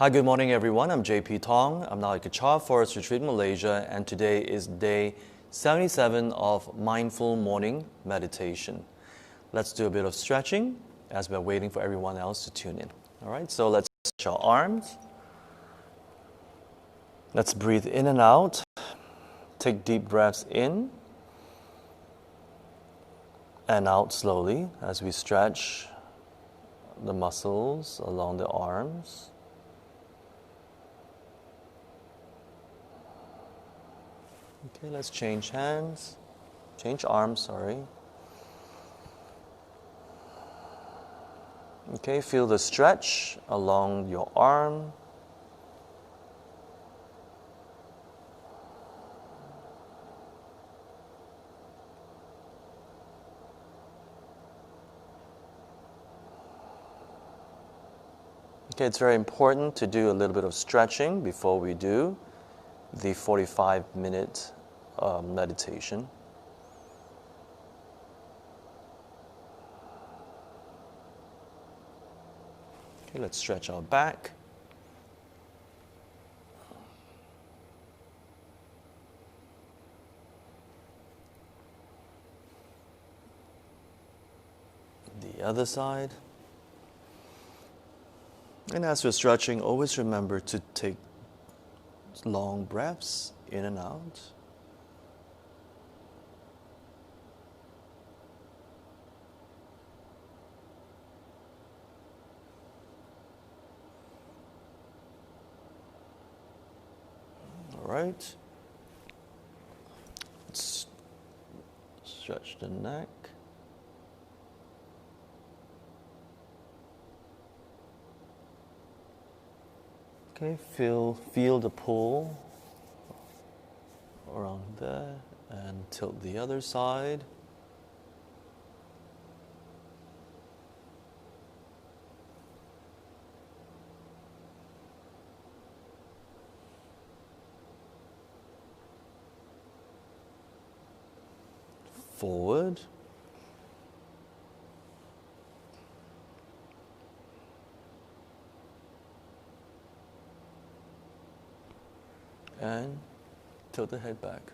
Hi, good morning everyone. I'm JP Thong. I'm now at Kechara Forest Retreat, Malaysia, and today is day 77 of Mindful Morning Meditation. Let's do a bit of stretching as we're waiting for everyone else to tune in. All right, so let's stretch our arms. Let's breathe in and out. Take deep breaths in and out slowly as we stretch the muscles along the arms. Okay, let's change hands. Change arms, sorry. Okay, feel the stretch along your arm. Okay, it's very important to do a little bit of stretching before we do the 45-minute meditation. Okay, let's stretch our back. The other side. And as you're stretching, always remember to take long breaths in and out. All right. Let's stretch the neck. Okay, feel the pull around there and tilt the other side. Forward. And tilt the head back.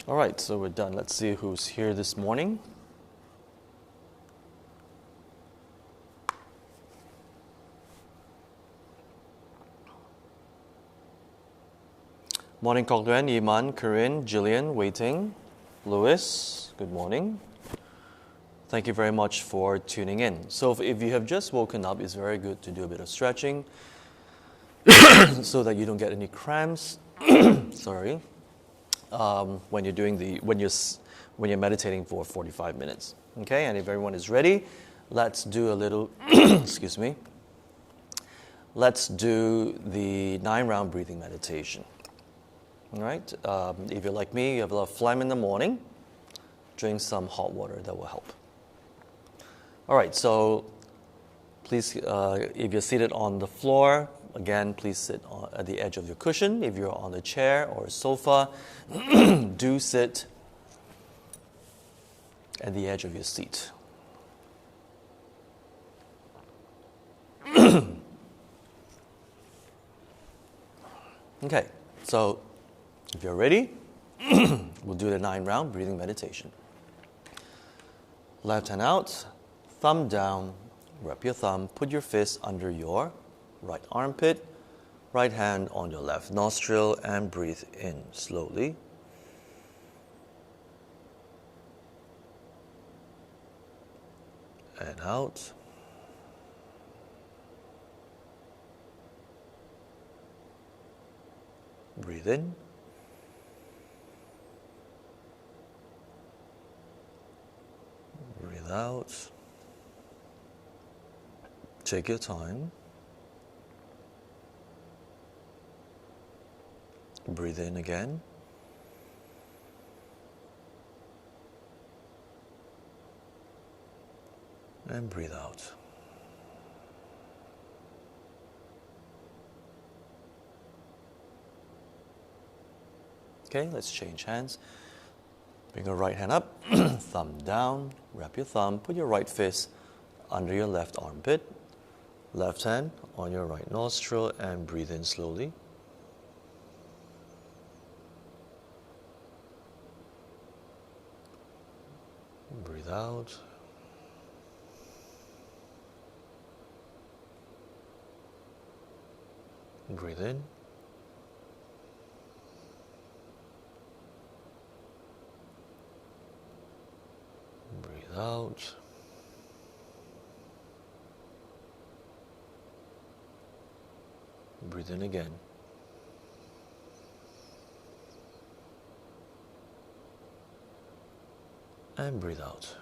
All right, so we're done. Let's see who's here this morning. Morning, Kok Duan, Iman, Corinne, Jillian, waiting. Louis, good morning. Thank you very much for tuning in. So if you have just woken up, it's very good to do a bit of stretching so that you don't get any cramps. Sorry. When you're meditating for 45 minutes. Okay, and if everyone is ready, let's do a little excuse me. Let's do the 9-round breathing meditation. All right. If you're like me, you have a lot of phlegm in the morning, drink some hot water. That will help. All right. So please, if you're seated on the floor, again, please sit at the edge of your cushion. If you're on a chair or a sofa, do sit at the edge of your seat. Okay. So if you're ready, we'll do the 9-round breathing meditation. Left hand out, thumb down, wrap your thumb, put your fist under your right armpit, right hand on your left nostril, and breathe in slowly. And out. Breathe in. Breathe out. Take your time. Breathe in again. And breathe out. Okay, let's change hands. Bring your right hand up, thumb down, wrap your thumb, put your right fist under your left armpit, left hand on your right nostril, and breathe in slowly. Breathe out. Breathe in. Breathe out. Breathe in again. And breathe out.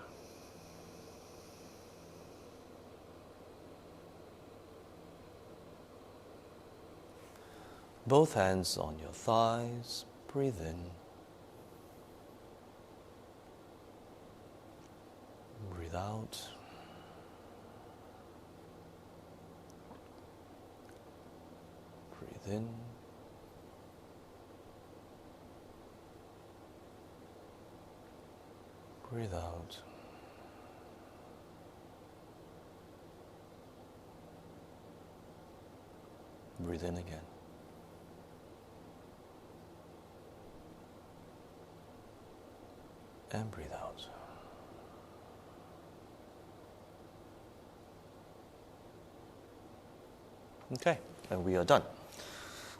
Both hands on your thighs. Breathe in. Breathe out. Breathe in. Breathe out. Breathe in again. And breathe out. Okay, and we are done.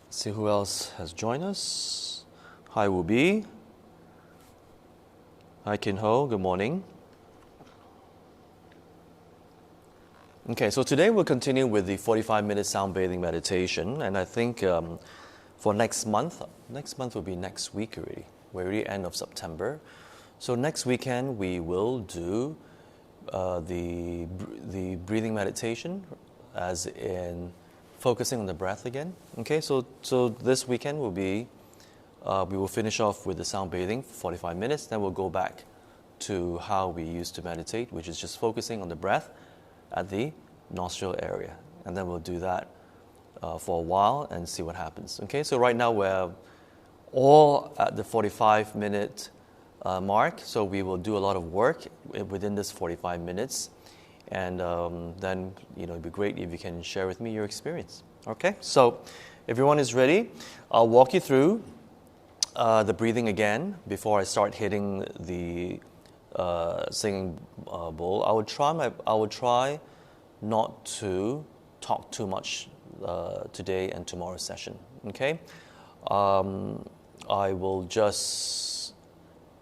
Let's see who else has joined us. Hi, Wubi. Hi, Kin Ho. Good morning. Okay, so today we'll continue with the 45-minute sound bathing meditation, and I think for next month will be next week already. We're already end of September. So next weekend we will do the breathing meditation, as in focusing on the breath again. Okay, so this weekend will be we will finish off with the sound bathing for 45 minutes. Then we'll go back to how we used to meditate, which is just focusing on the breath at the nostril area, and then we'll do that for a while and see what happens. Okay, so right now we're all at the 45-minute mark, so we will do a lot of work within this 45 minutes, and then it'd be great if you can share with me your experience. Okay, so if everyone is ready, I'll walk you through the breathing again before I start hitting the singing bowl. I would try not to talk too much today and tomorrow's session. Okay, I will just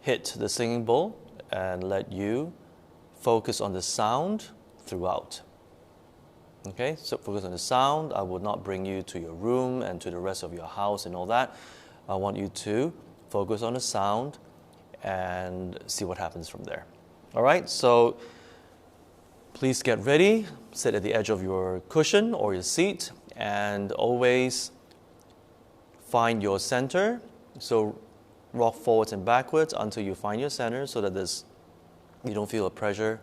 hit the singing bowl and let you focus on the sound throughout. Okay, so focus on the sound. I will not bring you to your room and to the rest of your house and all that. I want you to focus on the sound and see what happens from there. All right, so please get ready. Sit at the edge of your cushion or your seat, and always find your center. So rock forwards and backwards until you find your center, so that you don't feel a pressure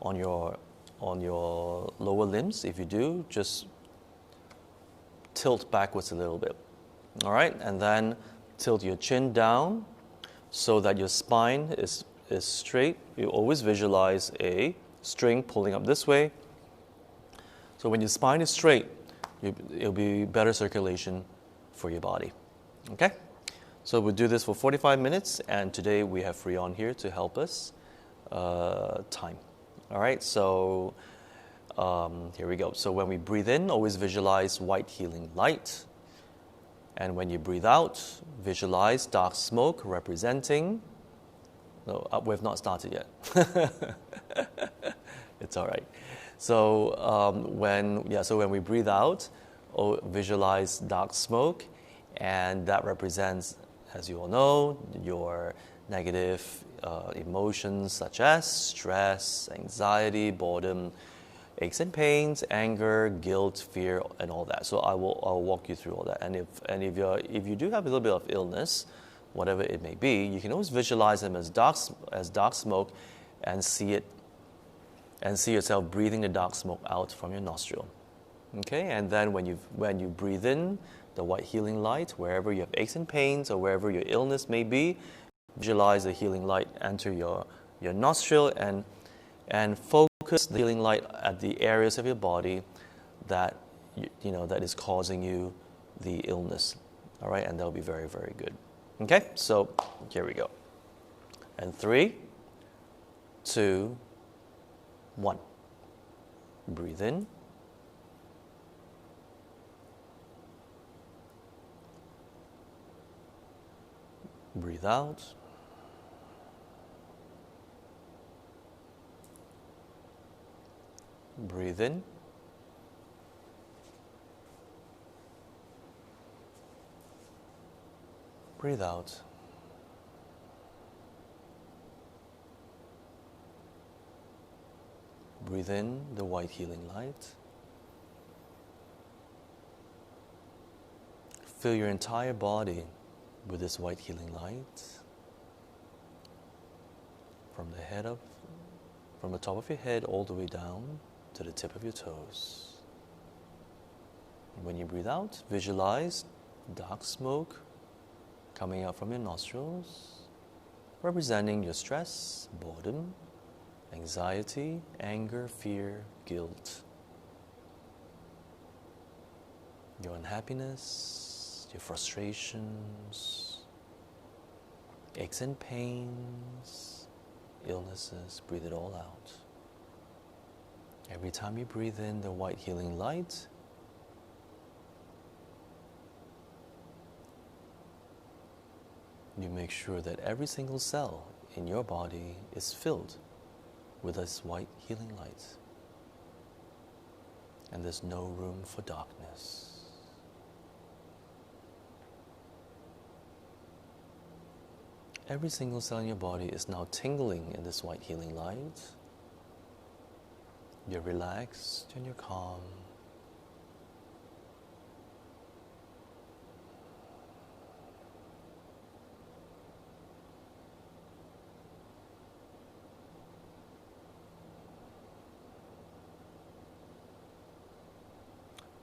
on your lower limbs. If you do, just tilt backwards a little bit. All right, and then tilt your chin down so that your spine is straight. You always visualize a string pulling up this way. So when your spine is straight, it'll be better circulation for your body. Okay? So we'll do this for 45 minutes, and today we have Freon here to help us time. All right, so here we go. So when we breathe in, always visualize white healing light. And when you breathe out, visualize dark smoke representing... No, we've not started yet. It's all right. So when we breathe out, visualize dark smoke, and that represents, as you all know, your negative emotions such as stress, anxiety, boredom, aches and pains, anger, guilt, fear, and all that. So I'll walk you through all that. And if you do have a little bit of illness, whatever it may be, you can always visualize them as dark smoke, and see yourself breathing the dark smoke out from your nostril. Okay, and then when you breathe in the white healing light wherever you have aches and pains or wherever your illness may be. Visualize the healing light enter your nostril and focus the healing light at the areas of your body that that is causing you the illness. All right, and that'll be very, very good. Okay, so here we go. And 3, 2, 1. Breathe in. Breathe out. Breathe in. Breathe out. Breathe in the white healing light. Fill your entire body with this white healing light. From the top of your head all the way down to the tip of your toes. And when you breathe out, visualize dark smoke coming out from your nostrils, representing your stress, boredom, anxiety, anger, fear, guilt, your unhappiness, your frustrations, aches and pains, illnesses. Breathe it all out. Every time you breathe in the white healing light, you make sure that every single cell in your body is filled with this white healing light. And there's no room for darkness. Every single cell in your body is now tingling in this white healing light. You're relaxed and you're calm.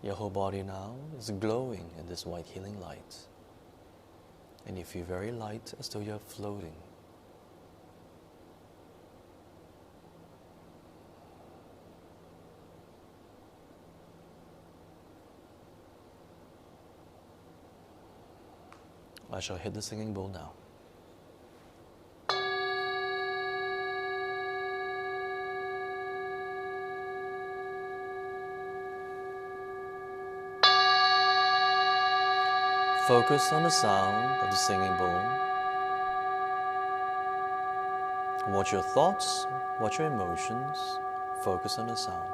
Your whole body now is glowing in this white healing light. And you feel very light, as though you're floating. I shall hit the singing bowl now. Focus on the sound of the singing bowl. Watch your thoughts, watch your emotions, focus on the sound.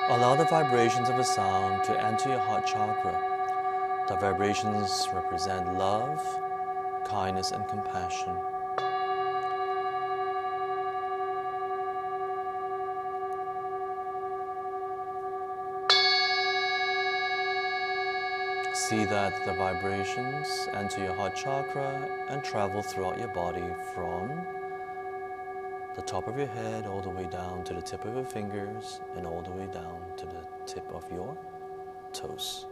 Allow the vibrations of the sound to enter your heart chakra. The vibrations represent love, kindness, and compassion. See that the vibrations enter your heart chakra and travel throughout your body from the top of your head all the way down to the tip of your fingers and all the way down to the tip of your toes.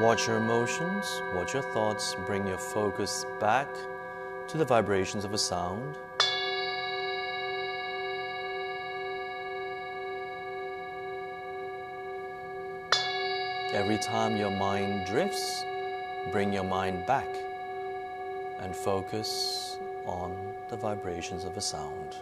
Watch your emotions, watch your thoughts, bring your focus back to the vibrations of a sound. Every time your mind drifts, bring your mind back and focus on the vibrations of a sound.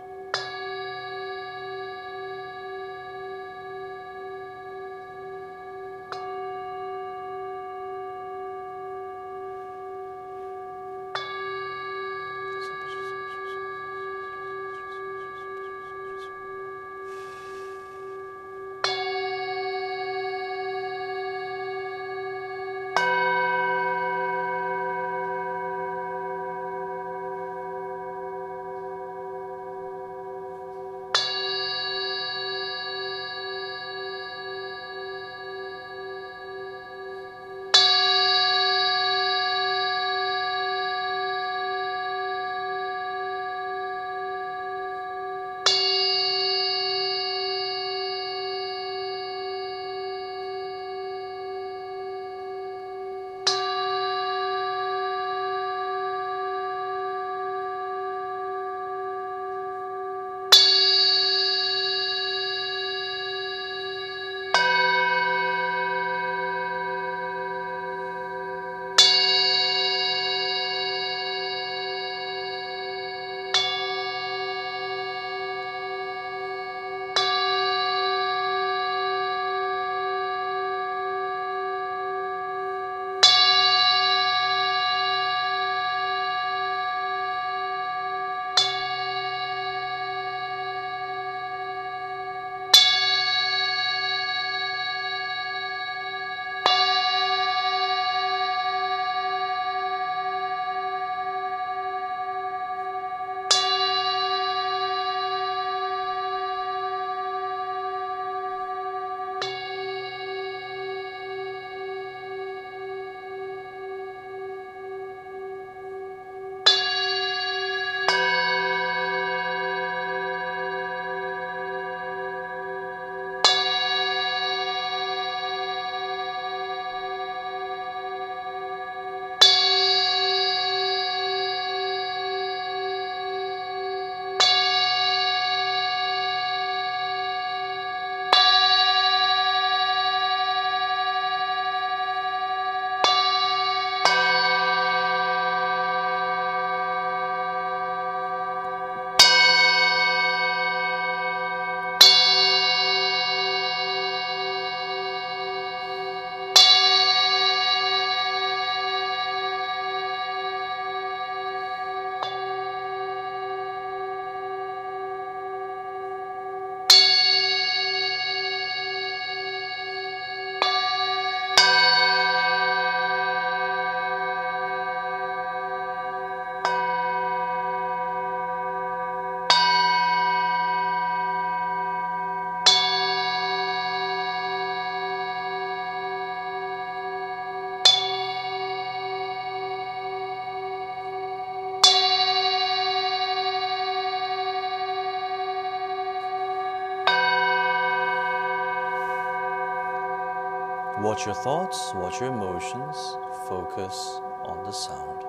Watch your thoughts, watch your emotions, focus on the sound.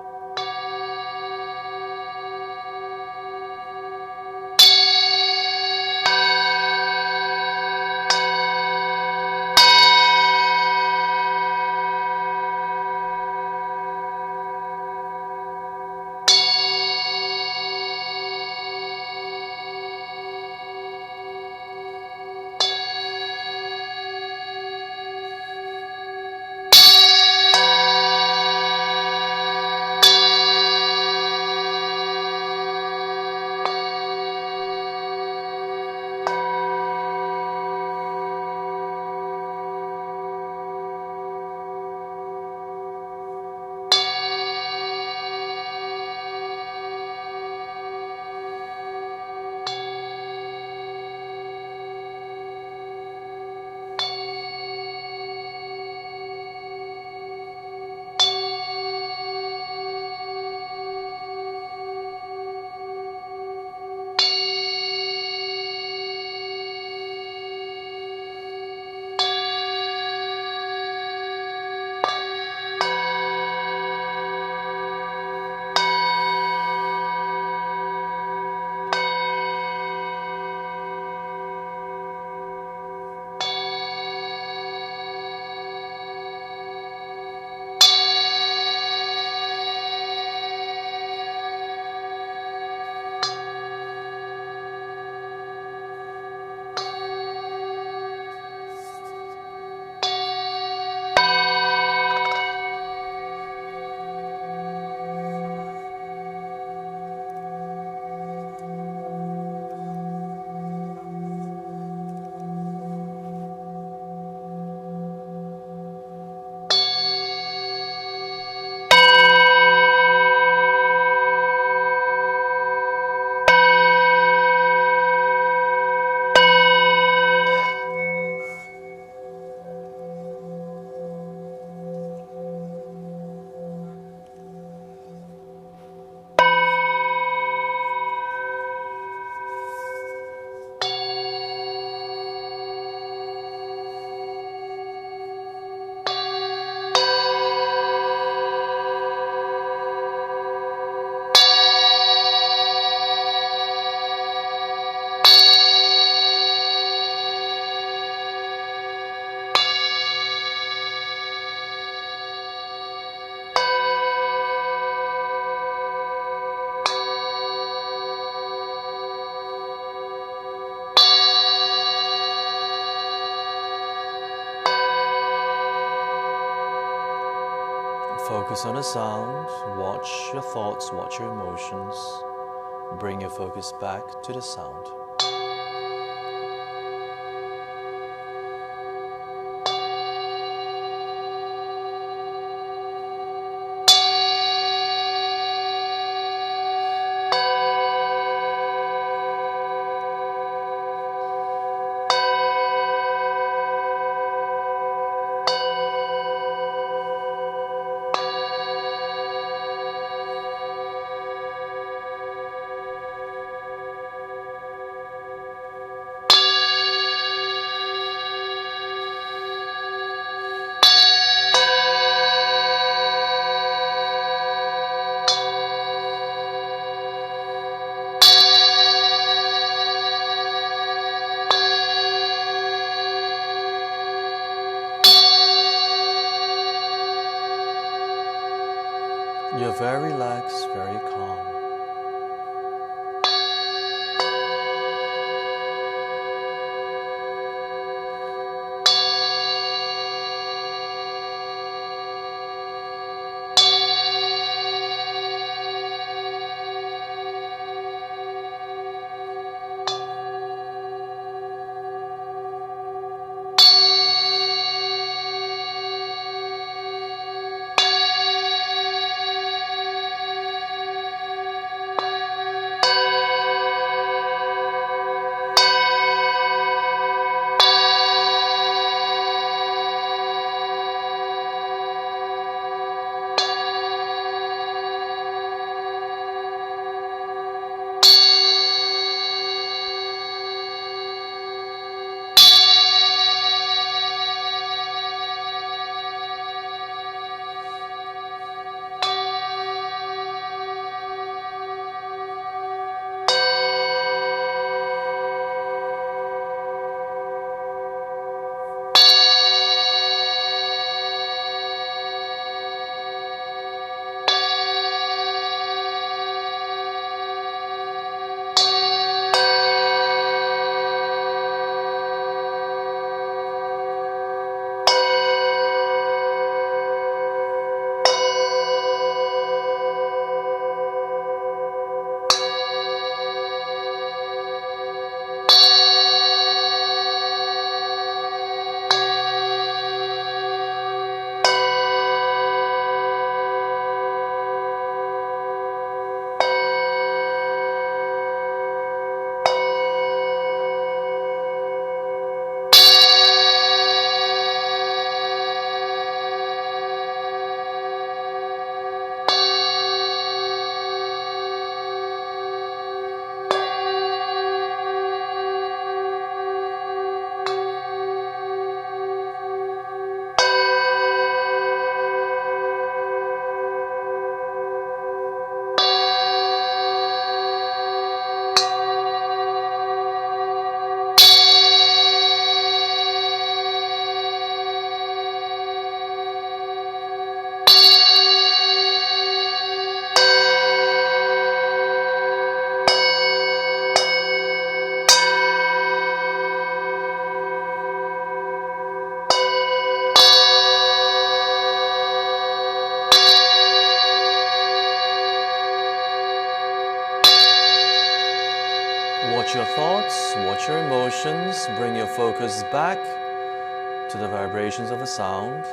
Focus on the sound, watch your thoughts, watch your emotions. Bring your focus back to the sound. You're very relaxed, very calm. Watch your thoughts, watch your emotions, bring your focus back to the vibrations of the sound.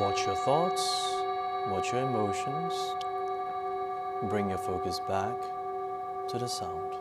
Watch your thoughts, watch your emotions. Bring your focus back to the sound.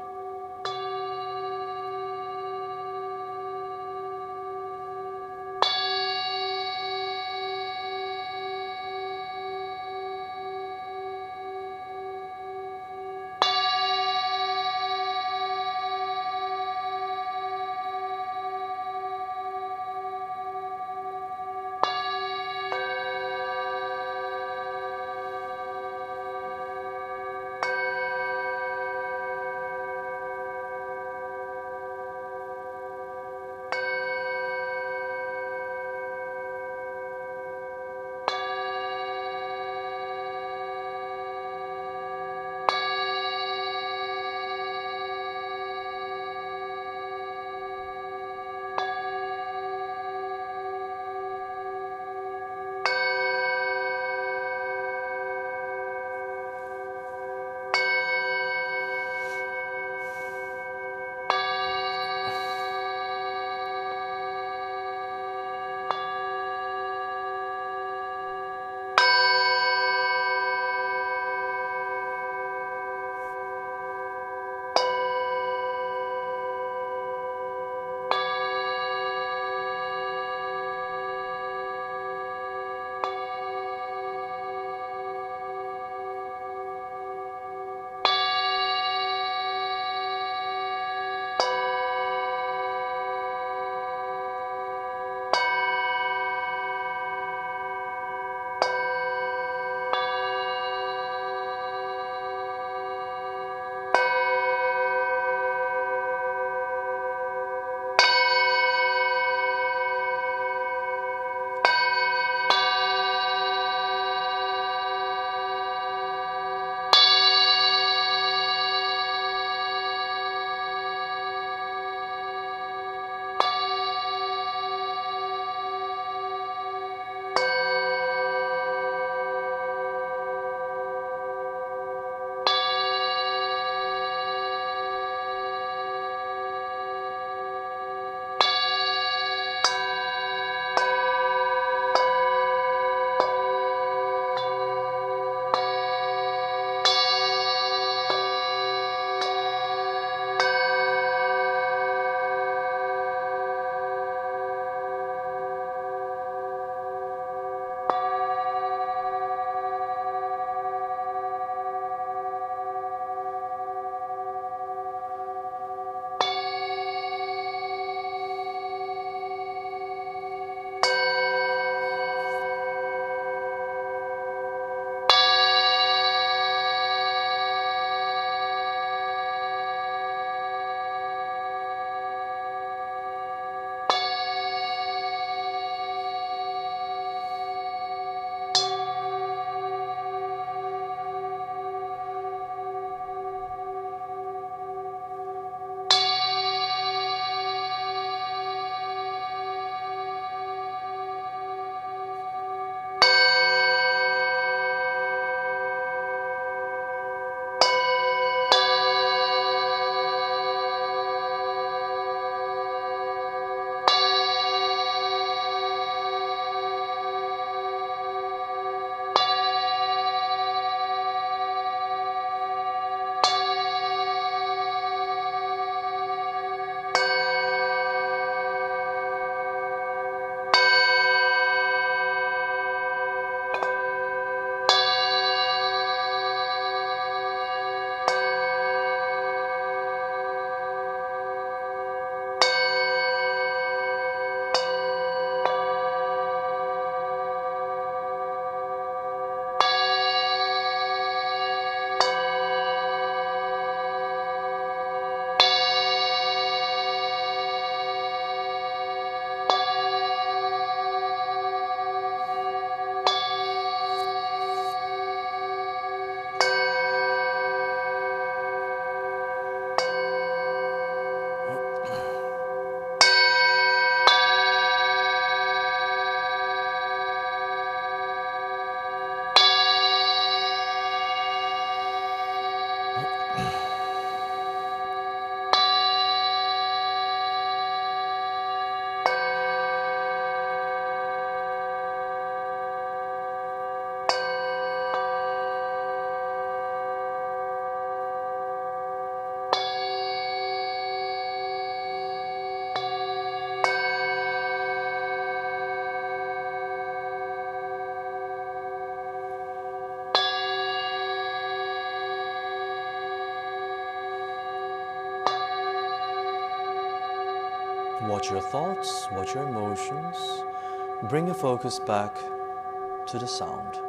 Watch your thoughts, watch your emotions. Bring your focus back to the sound.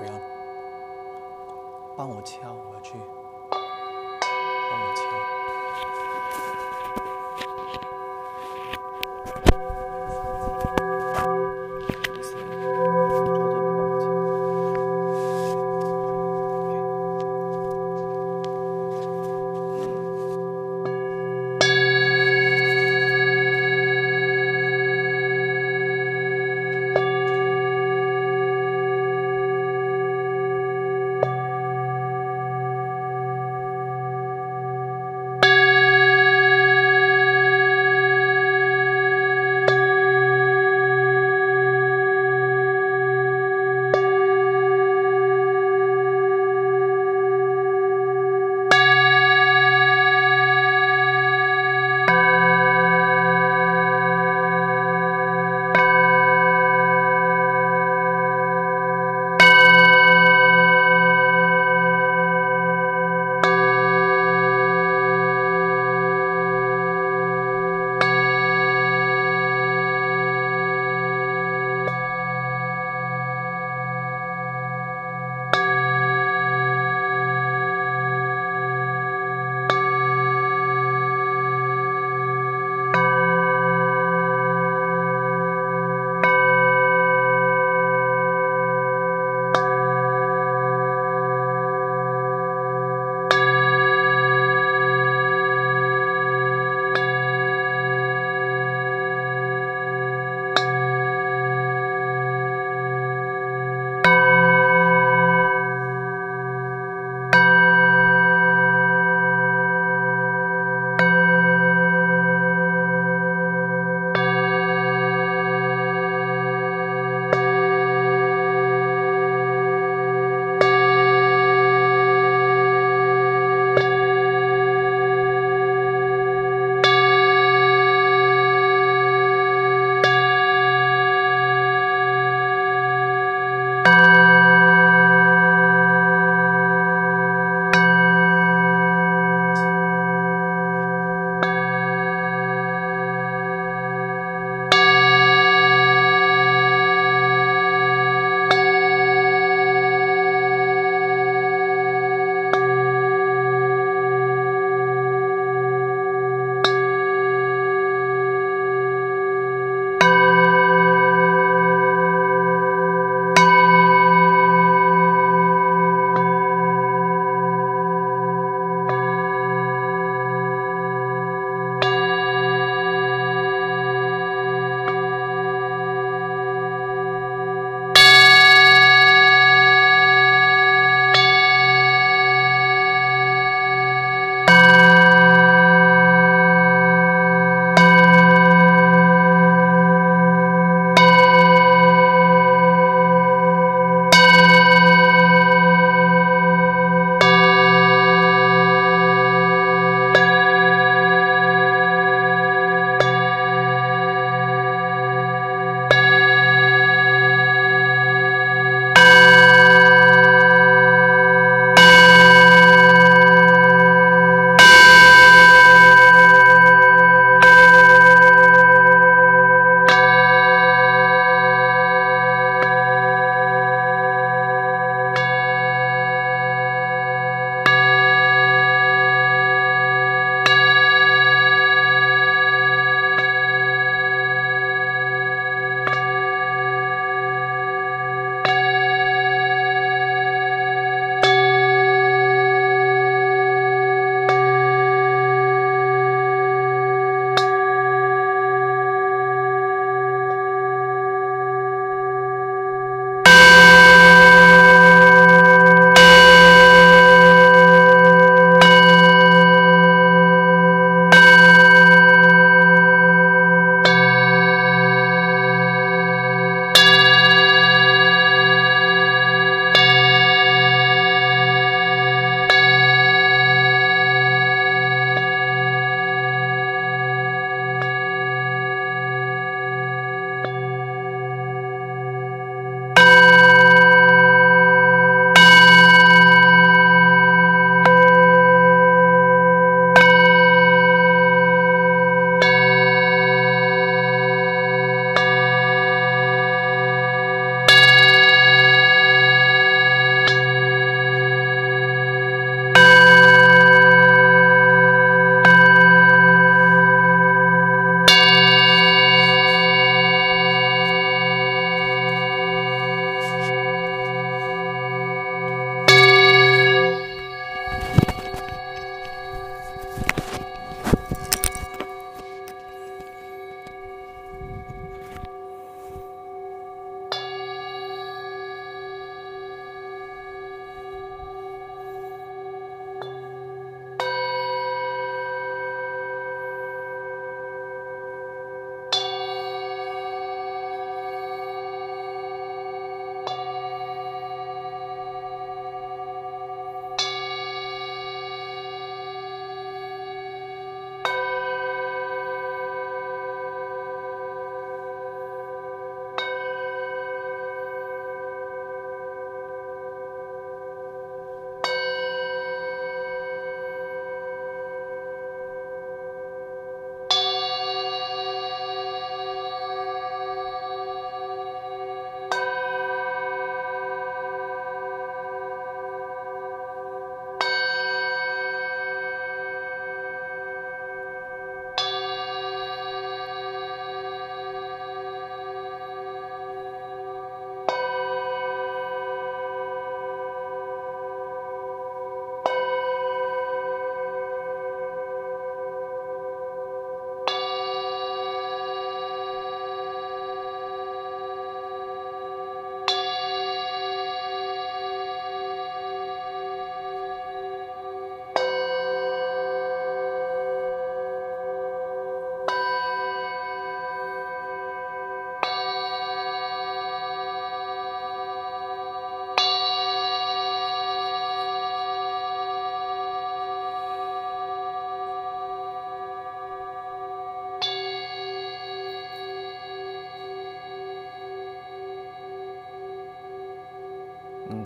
Freon，帮我敲，我要去，帮我敲。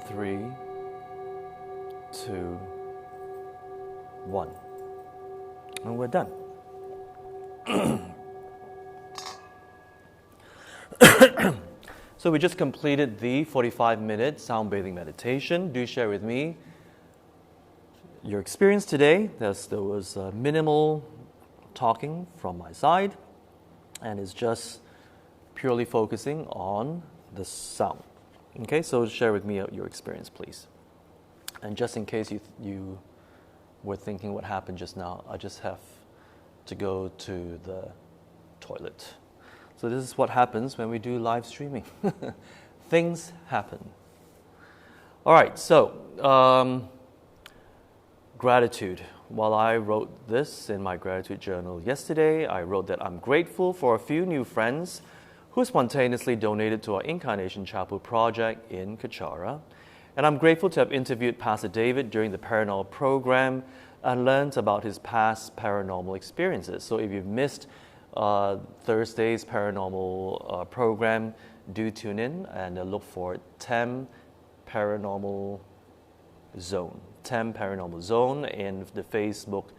3, 2, 1. And we're done. So we just completed the 45-minute sound bathing meditation. Do share with me your experience today. There was minimal talking from my side, and it's just purely focusing on the sound. Okay, so share with me your experience, please. And just in case you were thinking what happened just now, I just have to go to the toilet. So this is what happens when we do live streaming. Things happen. All right, so gratitude. While I wrote this in my gratitude journal yesterday, I wrote that I'm grateful for a few new friends who spontaneously donated to our Incarnation Chapel project in Kechara. And I'm grateful to have interviewed Pastor David during the paranormal program and learned about his past paranormal experiences. So if you've missed Thursday's paranormal program, do tune in and look for TEM Paranormal Zone. TEM Paranormal Zone in the Facebook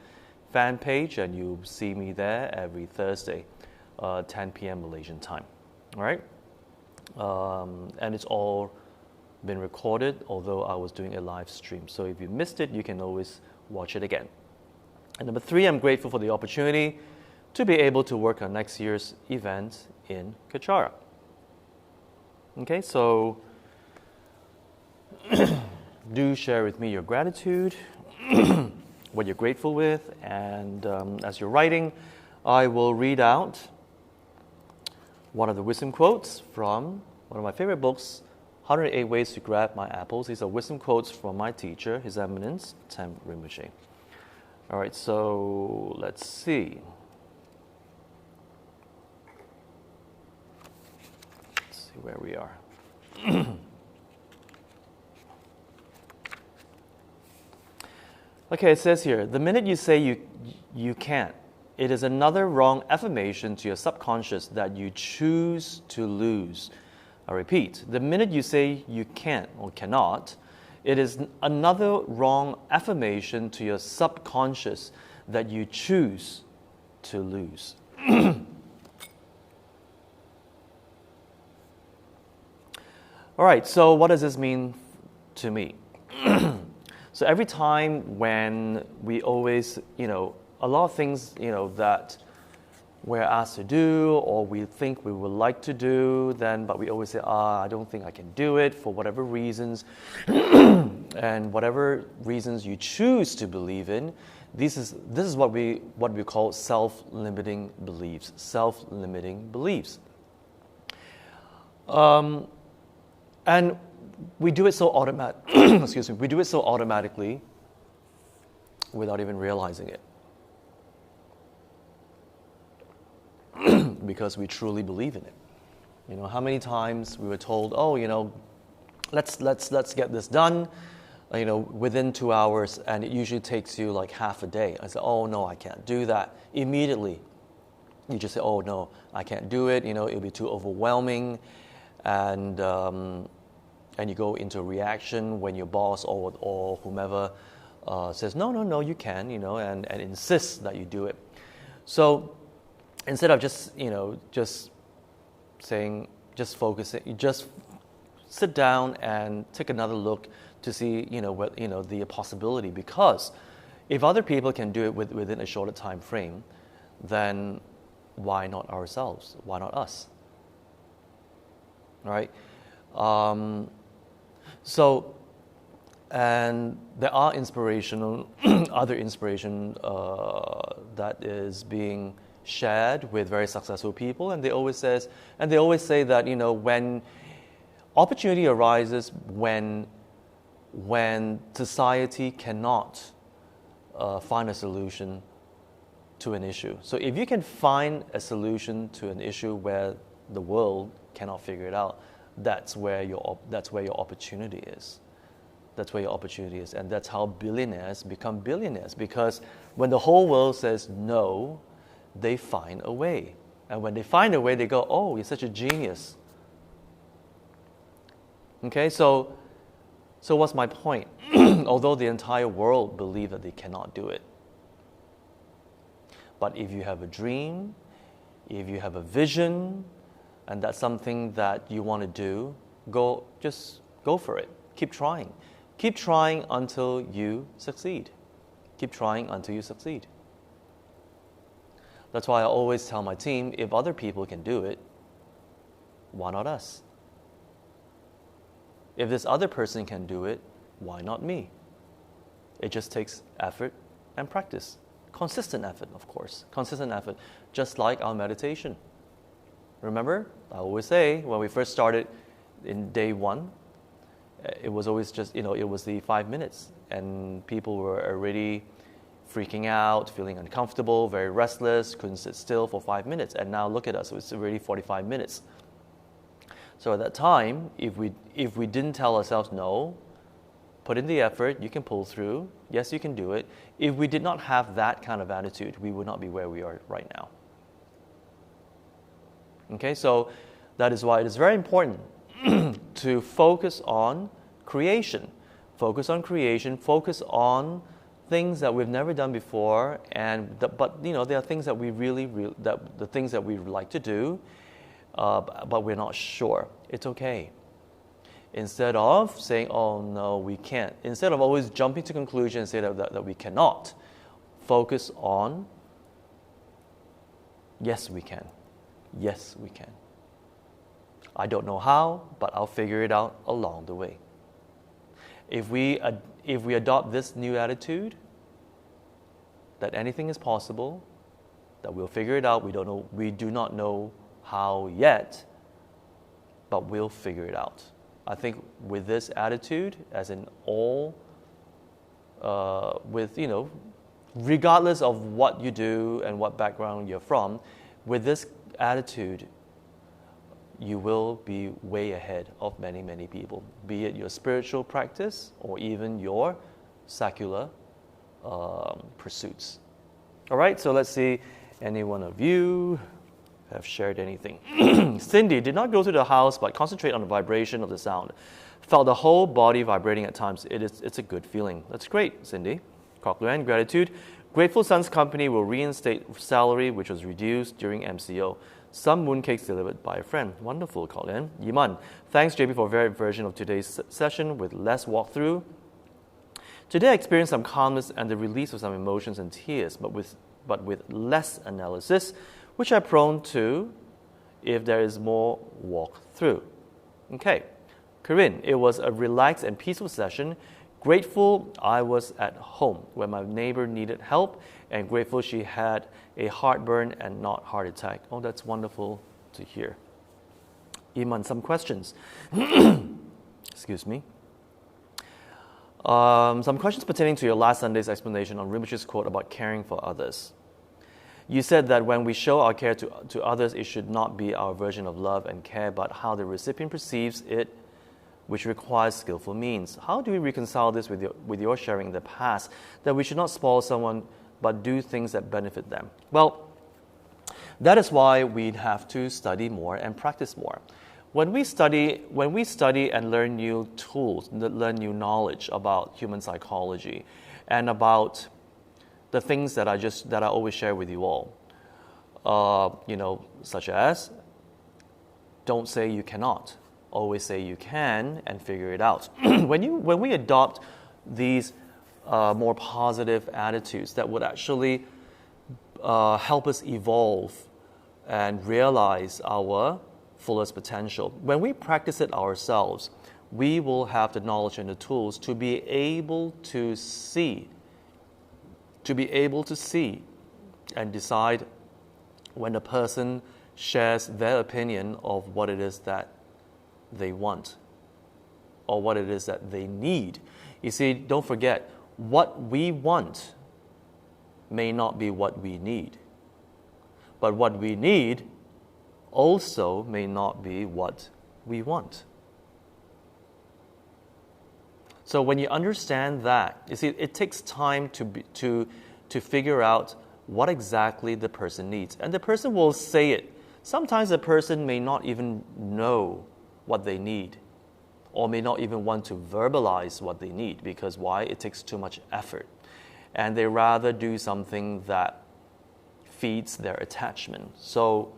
fan page, and you'll see me there every Thursday, 10 p.m. Malaysian time. All right? And it's all been recorded, although I was doing a live stream. So if you missed it, you can always watch it again. And number 3, I'm grateful for the opportunity to be able to work on next year's event in Kechara. Okay, so do share with me your gratitude, what you're grateful with, and as you're writing, I will read out one of the wisdom quotes from one of my favorite books, 108 Ways to Grab My Apples. These are wisdom quotes from my teacher, His Eminence, Tem Rinpoche. All right, so let's see. Where we are. Okay, it says here, the minute you say you can't, it is another wrong affirmation to your subconscious that you choose to lose. I repeat, the minute you say you can't or cannot, it is another wrong affirmation to your subconscious that you choose to lose. All right, so what does this mean to me? So every time when we always, a lot of things, that we're asked to do or we think we would like to do, but we always say, I don't think I can do it for whatever reasons. And whatever reasons you choose to believe in, this is what we call self-limiting beliefs. Self-limiting beliefs. And we do it so we do it so automatically without even realizing it. Because we truly believe in it. How many times we were told, let's get this done, within 2 hours, and it usually takes you like half a day. I said, oh no, I can't do that. Immediately, you just say, oh no, I can't do it. It'll be too overwhelming. And you go into a reaction when your boss or whomever says, no, you can, and insists that you do it. So instead of just saying, just focusing, you just sit down and take another look to see, the possibility. Because if other people can do it within a shorter time frame, then why not ourselves? Why not us? All right? So, and there are other inspiration that is being shared with very successful people, and they always say that when opportunity arises, when society cannot find a solution to an issue. So if you can find a solution to an issue where the world cannot figure it out, that's where your opportunity is. That's where your opportunity is. And that's how billionaires become billionaires. Because when the whole world says no, they find a way. And when they find a way, they go, oh, you're such a genius. Okay, so So what's my point? Although the entire world believe that they cannot do it. But if you have a dream, if you have a vision, and that's something that you want to do, just go for it. Keep trying. Keep trying until you succeed. Keep trying until you succeed. That's why I always tell my team, if other people can do it, why not us? If this other person can do it, why not me? It just takes effort and practice. Consistent effort, of course. Consistent effort, just like our meditation. Remember, I always say, when we first started in day 1, it was always just, it was the 5 minutes. And people were already freaking out, feeling uncomfortable, very restless, couldn't sit still for 5 minutes. And now look at us, it's already 45 minutes. So at that time, if we didn't tell ourselves no, put in the effort, you can pull through, yes, you can do it. If we did not have that kind of attitude, we would not be where we are right now. Okay, so that is why it is very important to focus on creation. Focus on creation, focus on things that we've never done before, but there are things that we the things that we like to do, but we're not sure. It's okay. Instead of saying, oh no, we can't, instead of always jumping to conclusions and say that we cannot, focus on, yes, we can. Yes, we can. I don't know how, but I'll figure it out along the way. If we adopt this new attitude, that anything is possible, that we'll figure it out, we do not know how yet, but we'll figure it out. I think with this attitude, as in all, regardless of what you do and what background you're from, with this attitude, you will be way ahead of many, many people, be it your spiritual practice or even your secular pursuits. All right, so let's see, any one of you have shared anything. Cindy did not go to the house but concentrate on the vibration of the sound. Felt the whole body vibrating at times. It's a good feeling. That's great, Cindy. Cochlear, gratitude. Grateful Sons Company will reinstate salary which was reduced during MCO. Some mooncakes delivered by a friend. Wonderful, Colin. Yiman, thanks JB for a varied version of today's session with less walkthrough. Today I experienced some calmness and the release of some emotions and tears, but with less analysis, which I'm prone to if there is more walkthrough. Okay, Corinne, it was a relaxed and peaceful session. Grateful I was at home when my neighbor needed help, and grateful she had a heartburn and not heart attack. Oh, that's wonderful to hear. Iman, some questions. Excuse me. Some questions pertaining to your last Sunday's explanation on Rinpoche's quote about caring for others. You said that when we show our care to others, it should not be our version of love and care, but how the recipient perceives it, which requires skillful means. How do we reconcile this with your sharing in the past, that we should not spoil someone, but do things that benefit them? Well, that is why we have to study more and practice more. When we study and learn new tools, learn new knowledge about human psychology, and about the things that I always share with you all, such as, don't say you cannot. Always say you can and figure it out. When we adopt these more positive attitudes that would actually help us evolve and realize our fullest potential, when we practice it ourselves, we will have the knowledge and the tools to be able to see and decide when a person shares their opinion of what it is that they want or what it is that they need. You see, don't forget, what we want may not be what we need, but what we need also may not be what we want. So when you understand that, you see, it takes time to figure out what exactly the person needs. And the person will say it. Sometimes the person may not even know what they need or may not even want to verbalize what they need, because why? It takes too much effort. And they rather do something that feeds their attachment. So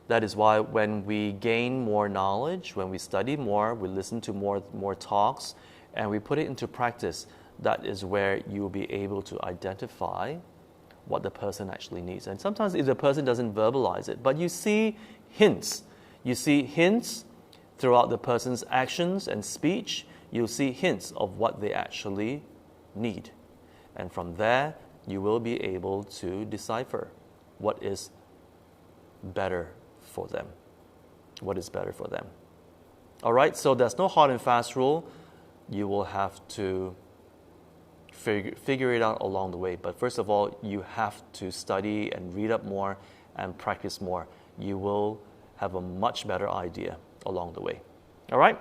that is why when we gain more knowledge, when we study more, we listen to more talks, and we put it into practice, that is where you will be able to identify what the person actually needs. And sometimes if the person doesn't verbalize it, but you see hints. You see hints throughout the person's actions and speech. You'll see hints of what they actually need. And from there, you will be able to decipher what is better for them. What is better for them. All right, so there's no hard and fast rule. You will have to figure it out along the way. But first of all, you have to study and read up more and practice more. You will have a much better idea along the way. All right?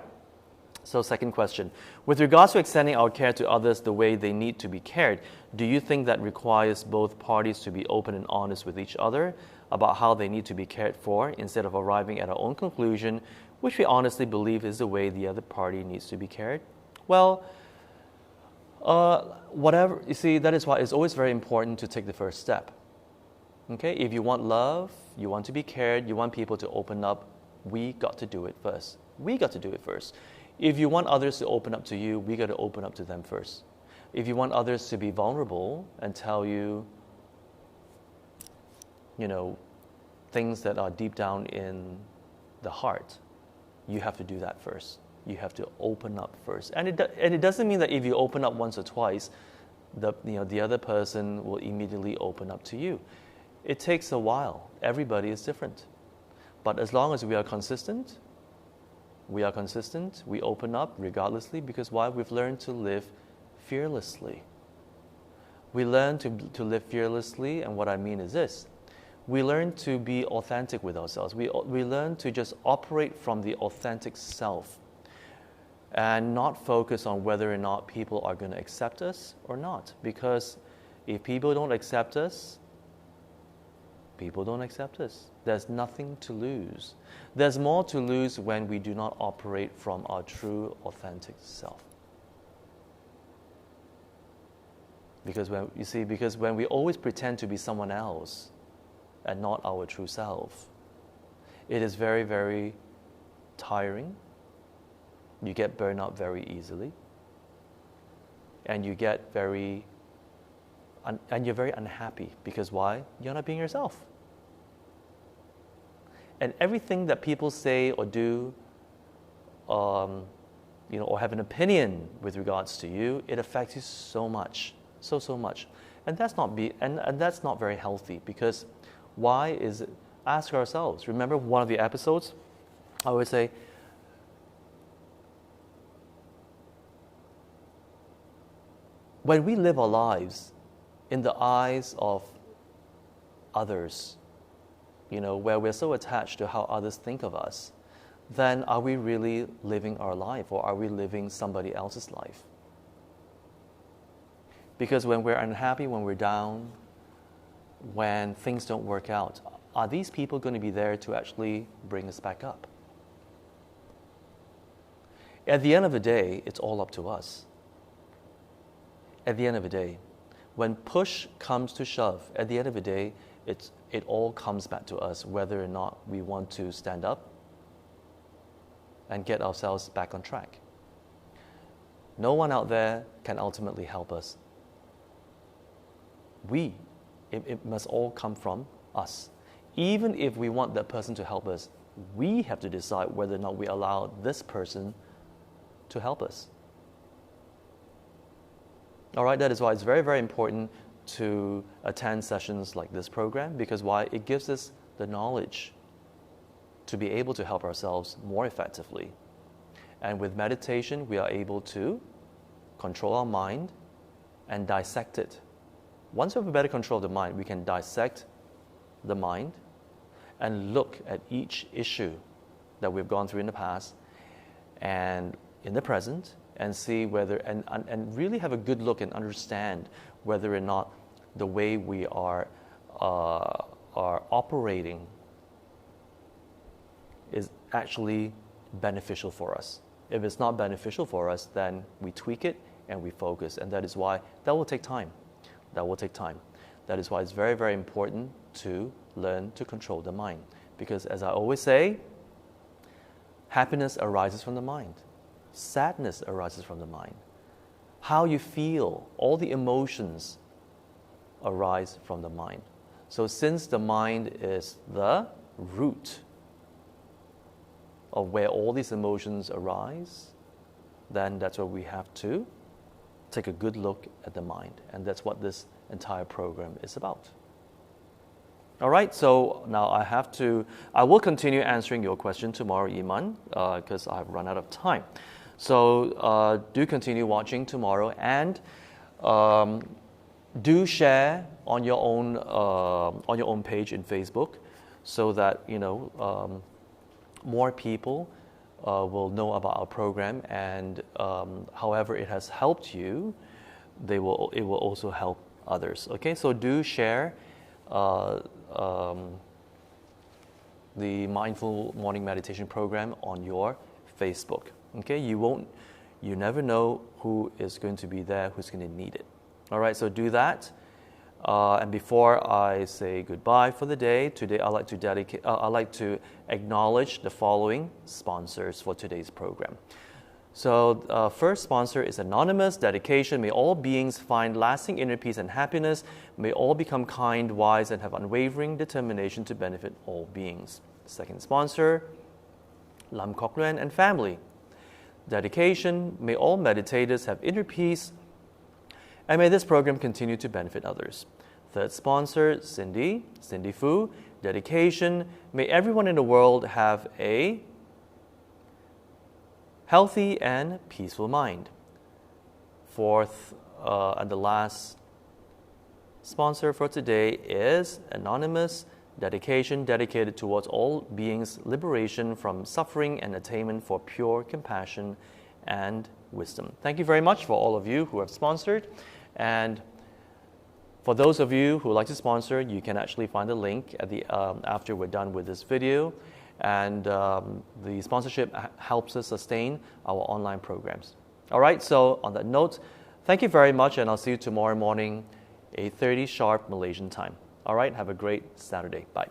So second question. With regards to extending our care to others the way they need to be cared, do you think that requires both parties to be open and honest with each other about how they need to be cared for, instead of arriving at our own conclusion, which we honestly believe is the way the other party needs to be cared? Well, whatever, you see, that is why it's always very important to take the first step. Okay, if you want love, you want to be cared, you want people to open up, we got to do it first. We got to do it first. If you want others to open up to you, we got to open up to them first. If you want others to be vulnerable and tell you, things that are deep down in the heart, you have to do that first. You have to open up first. And it doesn't mean that if you open up once or twice, the other person will immediately open up to you. It takes a while. Everybody is different. But as long as we are consistent, we open up regardlessly, because why? We've learned to live fearlessly. We learn to live fearlessly, and what I mean is this. We learn to be authentic with ourselves. We learn to just operate from the authentic self and not focus on whether or not people are going to accept us or not. Because if people don't accept us, people don't accept us. There's nothing to lose. There's more to lose when we do not operate from our true, authentic self. Because when we always pretend to be someone else and not our true self, it is very, very tiring. You get burned out very easily. And you get very and you're very unhappy, because why? You're not being yourself. And everything that people say or do, or have an opinion with regards to you, it affects you so much, so much. And that's not very healthy, because why is it? Ask ourselves. Remember one of the episodes? I would say, when we live our lives in the eyes of others, where we're so attached to how others think of us, then are we really living our life, or are we living somebody else's life? Because when we're unhappy, when we're down, when things don't work out, are these people going to be there to actually bring us back up? At the end of the day, it's all up to us. At the end of the day, when push comes to shove, at the end of the day, it all comes back to us, whether or not we want to stand up and get ourselves back on track. No one out there can ultimately help us. It must all come from us. Even if we want that person to help us, we have to decide whether or not we allow this person to help us. All right, that is why it's very, very important to attend sessions like this program, because why? It gives us the knowledge to be able to help ourselves more effectively. And with meditation, we are able to control our mind and dissect it. Once we have a better control of the mind, we can dissect the mind and look at each issue that we've gone through in the past and in the present, and see whether, and really have a good look and understand whether or not the way we are operating is actually beneficial for us. If it's not beneficial for us, then we tweak it and we focus. And that is why that will take time. That will take time. That is why it's very, very important to learn to control the mind. Because as I always say, happiness arises from the mind. Sadness arises from the mind. How you feel, all the emotions arise from the mind. So since the mind is the root of where all these emotions arise, then that's where we have to take a good look at the mind. And that's what this entire program is about. All right, so now I will continue answering your question tomorrow, Iman, because I've run out of time. So do continue watching tomorrow, and do share on your own page in Facebook, so that more people will know about our program, and however it has helped you, it will also help others. Okay, so do share the Mindful Morning Meditation program on your Facebook. Okay, you never know who is going to be there, who's going to need it. All right, so do that. And before I say goodbye for the day, today I'd like to acknowledge the following sponsors for today's program. So first sponsor is Anonymous. Dedication: may all beings find lasting inner peace and happiness. May all become kind, wise, and have unwavering determination to benefit all beings. Second sponsor, Lam Kok Luen and family. Dedication: may all meditators have inner peace, and may this program continue to benefit others. Third sponsor, Cindy Fu. Dedication: may everyone in the world have a healthy and peaceful mind. Fourth and the last sponsor for today is Anonymous. Dedication: dedicated towards all beings' liberation from suffering and attainment for pure compassion and wisdom. Thank you very much for all of you who have sponsored. And for those of you who like to sponsor, you can actually find the link at the after we're done with this video. And the sponsorship helps us sustain our online programs. All right, so on that note, thank you very much, and I'll see you tomorrow morning, 8:30 sharp Malaysian time. All right, have a great Saturday. Bye.